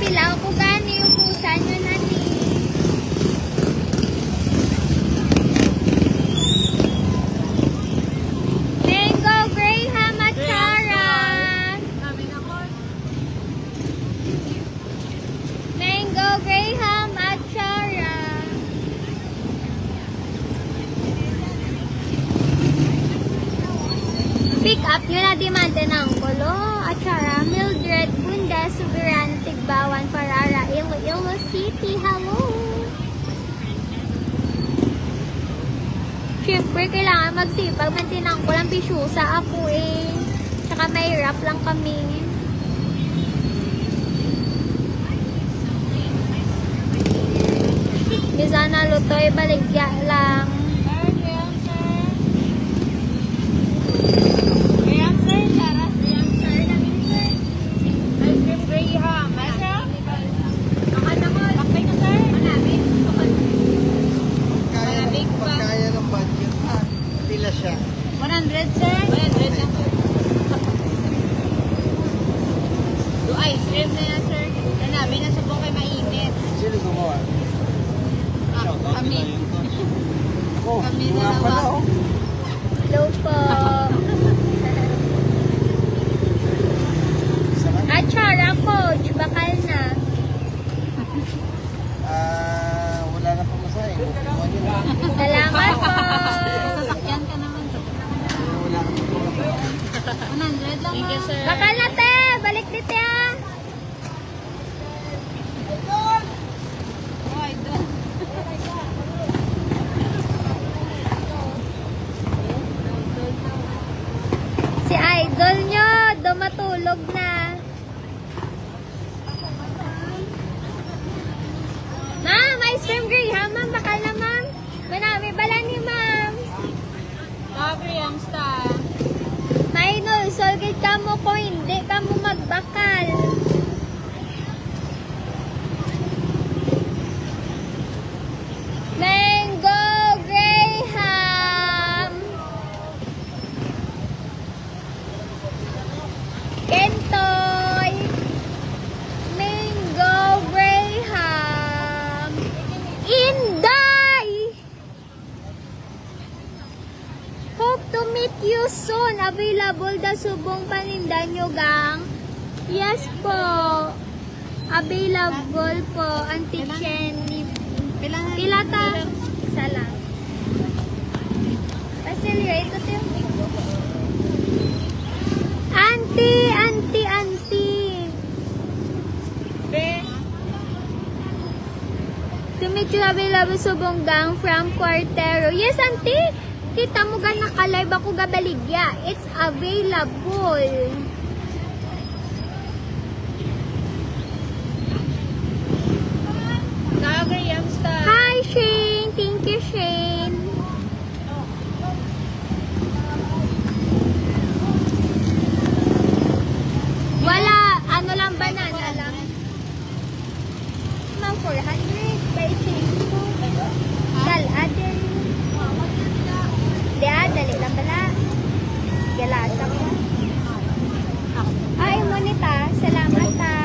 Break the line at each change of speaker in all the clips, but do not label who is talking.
Hilaw ko gani, ubusan nyo na ni. Mango Graham at Charan. Mango Graham at Charan. Pick up nyo na demande ng kulo. Achara, Mildred, Bunda, Subiran, Tigbawan, Parara, Iloilo City. Hello! Siyempre, kailangan magsipag. Mantinang ko lang bisyusa ako eh. Tsaka may rap lang kami. Bisa na lutoy, baligya lang.
Siya.
100, sir? 100 lang. Do ice cream na yan, sir. Yan namin, nasa buong kayo mainit.
Sino gumawa?
Kami.
Oh,
Kami
nga
na
pala,
naman.
oh.
Hello po. Achara, coach. Bakal na.
Wala na pang masaya.
Salamat po.
Sasakyan ka naman, sir.
Wala na pang masaya.
100 lang,
Thank you,
ma'am.
sir. Bakal na, te. Balik dito, ah.
Oh, idol.
Si idol nyo, dumatulog na. Ma'am, ice cream Graham, ma'am. Bakal na, ma'am. Manami bala ni ma'am.
Coffee, ang star.
Maynol, solgid ka mo ko, hindi ka mo magbakal. Mango Graham. Kentoy. Mango Graham. Inday. Hope to meet you soon. Available da subong paninda nyo, gang? Yes po. Available po. Auntie Jenny. Pilata. Isa lang. Accelerate ito yung Auntie. To meet you, available subong gang from Cuartero. Yes, auntie. Kita mo ga naka-live ako gabaligya. It's available.
Coffee, ang star.
Hi, Shane. Thank you, Shane. Wala. Ano lang, banana lang. Ma'am, 400. By change ko. Dal-adin. Dali lang pala. Galasa ko. Ay, monita. Salamat ha.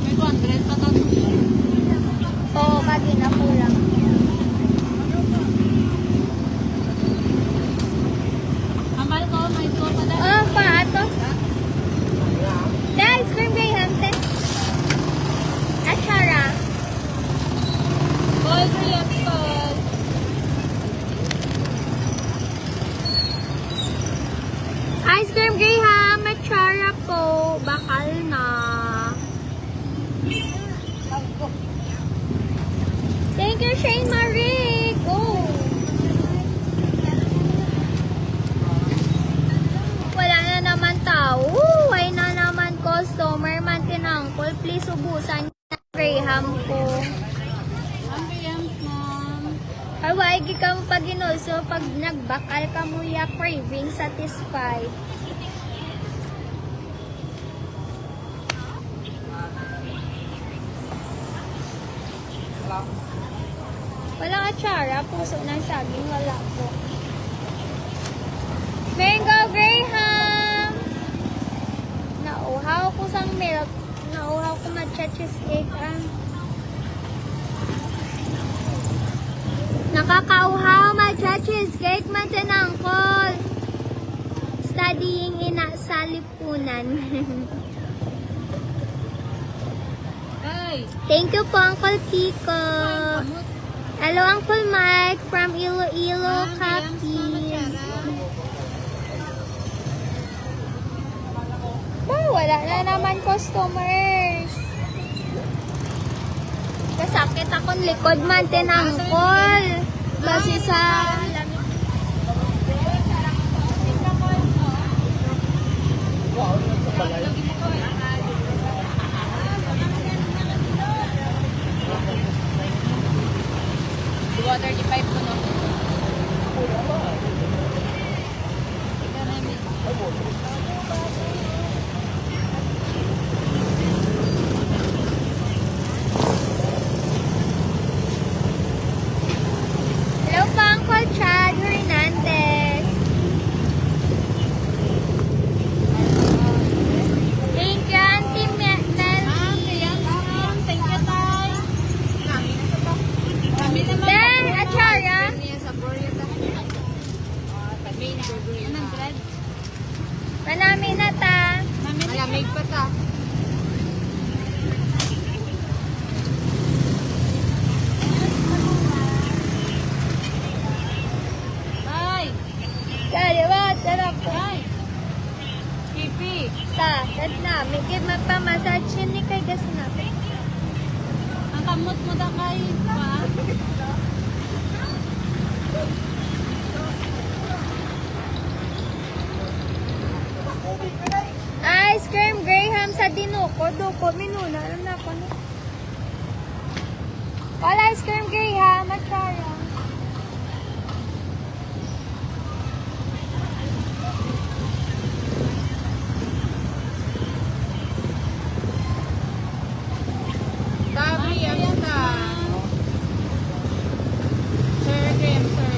May 200 pa to.
Oo, magina ko lang.
Amal ko, may 2 pa na.
Oh, paato. The ice cream Graham, te. Achara.
Coffee, ang star.
Ice cream Graham, Achara po. Bakal na. Thank you, Shane Marie. Go. Wala na naman tao. Why na naman customer man tinangkol. Please ubusan na Graham ko.
Ambience, ma'am.
Kawai ka mo pag inuso, pag nagbakal ka mo ya craving satisfied. Walang atsara, puso ng saging, wala po. Mango Graham! cheesecake. Nakakauhaw matcha cheesecake man din uncle. Studying ina sa lipunan.
Ay!
Thank you po Uncle Kiko. Hello Uncle Mike from Iloilo, Capiz. Wala na naman customers. Kasakit akong likod man tinangkol. Kasi sa...
Water di pipe ko, no?
Hello po, Uncle Chad Hernandez. Thank you, Auntie Mel.
Thank you, Tay. Kami naman.
Then, Achara. Manami na ta.
Malamig pa ta. Ay!
Kaya ba, sarap ko.
Ay! Pipi!
Ta, tat na. May kid magpamassage yun ni kay gas na.
Ang kamot mo da kay pa.
Ice cream Graham sa Dinuko. Duko, minuna. Alam na ako no. Wala ice cream Graham. Matara.
Tabi, ang ta. Sir, game, sir.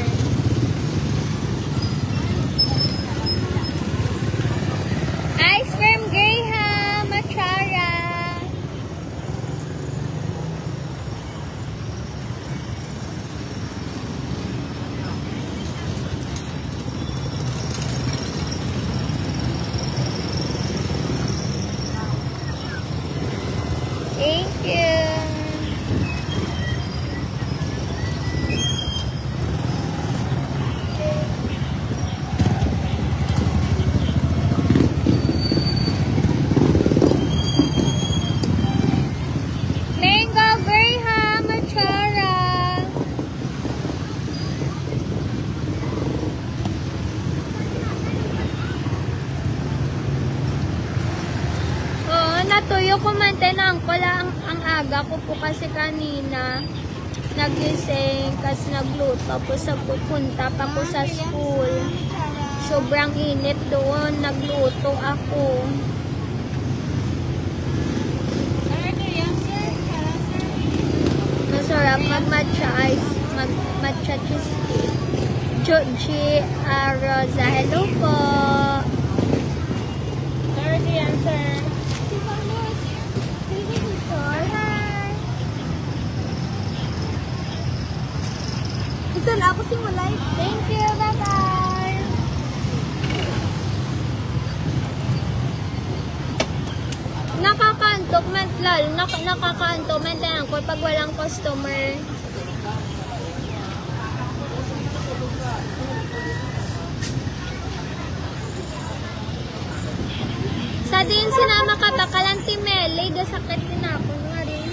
Ice cream Graham. Matara. Thank you. Mango Graham Machara. Oo, natuyo ko man tinang ko lang ang aga ko po kasi kanina nagising kasi nagluto tapos pupunta pa ko sa school. Sobrang init doon, nagluto ako. Masarap mag-matcha ice, mag-matcha cheesecake. Georgie Rosa, hello po.
Sir, the answer.
Hi. Ito na ako simulay. Thank you, bye-bye. Nakakantok man, lalo, nakakaantok man din ako pag walang customer. Sa din sinama ka ba kalang timeli, gasakit din ako nga rin.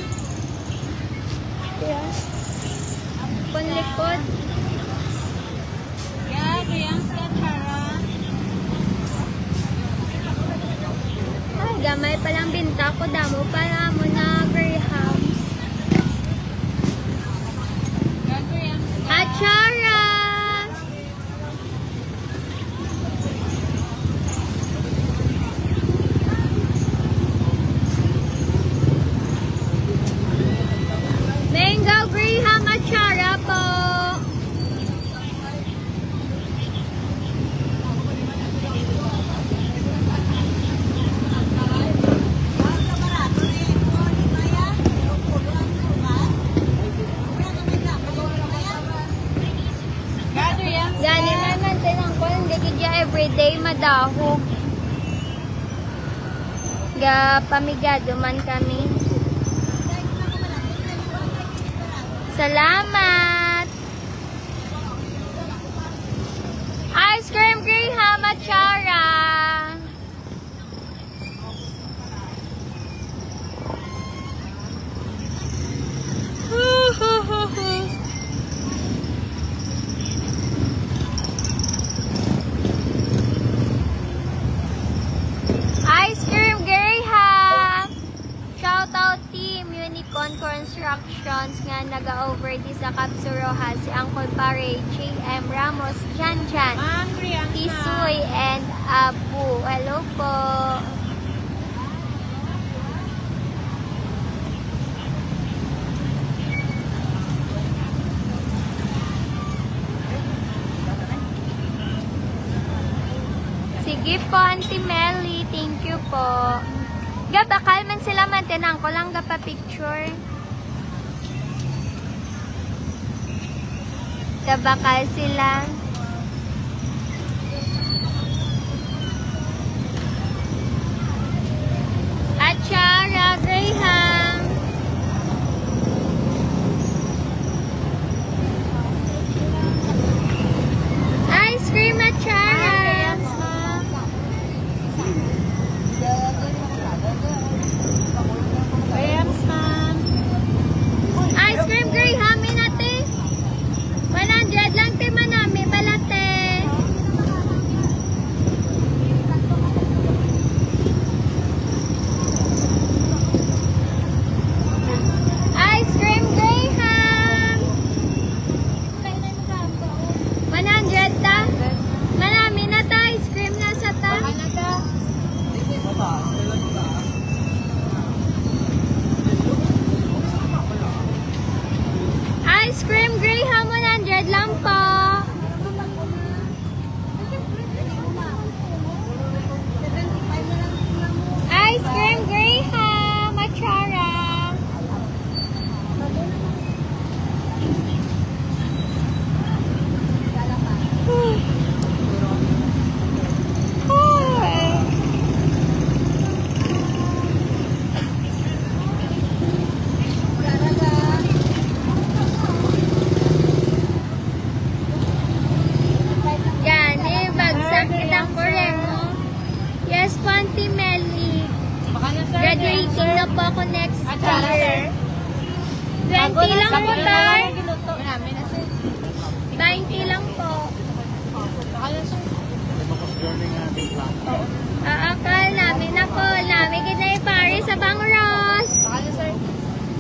Yeah. Panlikod.
Yeah, the answer, Tara.
Ay, gamay palang binta ko, damo para mo na Grahams. Achara! Mango Graham Achara po! day madahog. Ga pamigado man kami. Salamat! Ice cream Graham at Chara! Ice cream Graham! Shoutout team Unicorn Constructions nga naga-over di sa Kapsuroha si Uncle Pare, J.M. Ramos, Jan Jan,
Hungry ang
Tisoy, and Abu. Hello po! Sige po, Auntie Melly. Thank you po. Bakal man sila mantenang ko lang pa picture. Bakal sila. At Chara Graham. Ice cream at Chara.
Grahams, ma'am.
Ice cream Graham inate. 100 lang te manami balate. Ice cream Graham. 100 ta. Manami na ta ice cream na sa ta.
Ano to?
Ice cream Graham 100 lang po. Ice cream Graham Machara. Gani, bagsak kitang koremo. Yes, Panty Melly.
Baka na, sir.
Graduating na po ako next
At Chara, sir.
year. 20 lang po, Tay.
Marami na, sir.
20 lang po.
Baka na, sir.
Aakal namin na po. Namin kita pare sa Bangros.
Baka na, sir.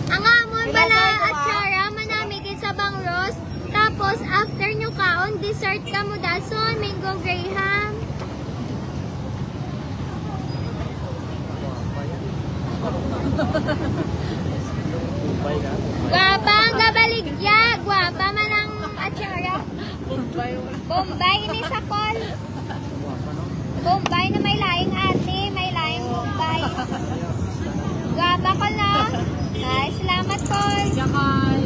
Ang amon bala at Chara manamigit sa Bangros. Tapos, after nyo kaon, dessert ka mo dason, Mango Graham. Guwapa ang gabaligya. Guwapa man ang atsara. Bombay ni Sakol. Bombay na may laing ate. May laing Bombay. Guwapa ko na. Ay, salamat Kol.
Yakal.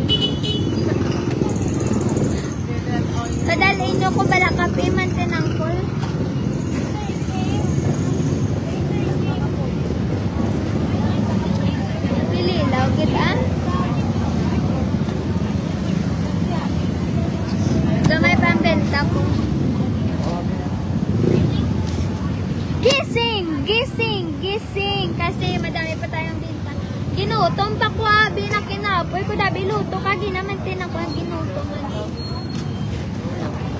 Kadalin nyo ko bala kape, mantenang Kol. Pililaw kita. Gamay pambenta ko. Gising! Gising! Gising! Kasi madami pa tayong binta. Ginutom pa ko abi na kinapoy ko dabi luto ka ginamantin ako ang ginutom man.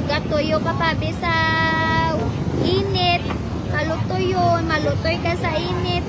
Gatuyo ka pabi sa init. Kaluto yun. Malutoy ka sa init.